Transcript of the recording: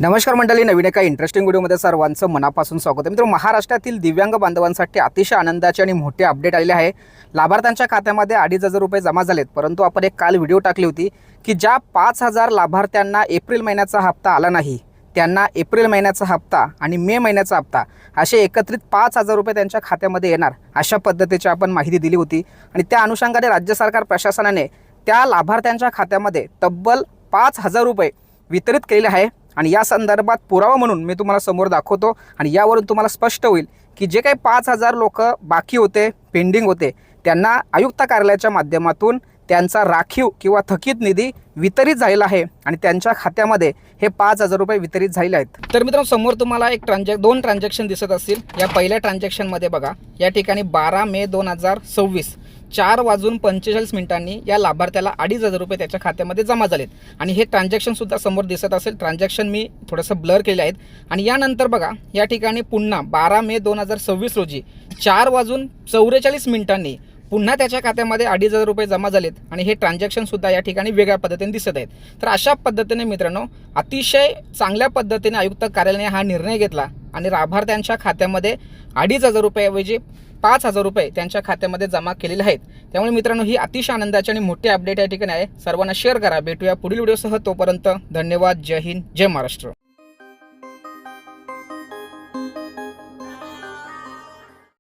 नमस्कार मंडळी, नवीन एका इंटरेस्टिंग व्हिडिओमध्ये सर्वांचं मनापासून स्वागत आहे। मित्रांनो, महाराष्ट्रातील दिव्यांग बांधवांसाठी अतिशय आनंदाचे आणि मोठे अपडेट आलेले आहे। लाभार्थ्यांच्या खात्यामध्ये 2,500 रुपये जमा झालेत, परंतु आपण एक काल व्हिडिओ टाकली होती की ज्या 5,000 लाभार्थ्यांना एप्रिल महिन्याचा हप्ता आला नाही, त्यांना एप्रिल महिन्याचा हप्ता आणि मे महिन्याचा हप्ता असे एकत्रित 5,000 रुपये त्यांच्या खात्यामध्ये येणार, अशा पद्धतीची आपण माहिती दिली होती। आणि त्या अनुषंगाने राज्य सरकार प्रशासनाने त्या लाभार्थ्यांच्या खात्यामध्ये तब्बल 5,000 रुपये वितरित केले आहे। आणि या संदर्भात पुरावा म्हणून मी तुम्हाला समोर दाखवतो आणि यावरून तुम्हाला स्पष्ट होईल की जे काही 5,000 लोक बाकी होते, पेंडिंग होते, त्यांना आयुक्त कार्यालयाच्या माध्यमातून त्यांचा राखीव किंवा थकीत निधी वितरित झालेला आहे आणि त्यांच्या खात्यामध्ये हे 5,000 रुपये वितरित झालेले आहेत। तर मित्रांनो, समोर तुम्हाला एक दोन ट्रान्झॅक्शन दिसत असतील। या पहिल्या ट्रान्झॅक्शनमध्ये बघा, या ठिकाणी 12 मे 2026 4:45 या लाभार्थ्याला 2,500 रुपये त्याच्या खात्यामध्ये जमा झालेत आणि हे ट्रान्झॅक्शन सुद्धा समोर दिसत असेल। ट्रान्झॅक्शन मी थोडंसं ब्लर केले आहेत। आणि यानंतर बघा, या ठिकाणी पुन्हा 12 मे 2026 रोजी 4:44 पुन्हा त्याच्या खात्यामध्ये 2,500 रुपये जमा झालेत आणि हे ट्रान्झॅक्शन सुद्धा या ठिकाणी वेगळ्या पद्धतीने दिसत आहेत। तर अशा पद्धतीने मित्रांनो, अतिशय चांगल्या पद्धतीने आयुक्त कार्यालयाने हा निर्णय घेतला आणि लाभार्थ्यांच्या खात्यामध्ये 2,500 रुपयाऐवजी 5,000 रुपये त्यांच्या खात्यामध्ये जमा केलेले आहेत। त्यामुळे मित्रांनो, ही अतिशय आनंदाची आणि मोठी अपडेट या ठिकाणी आहे। सर्वांना शेअर करा। भेटूया पुढील व्हिडिओसह। तोपर्यंत धन्यवाद। जय हिंद, जय महाराष्ट्र।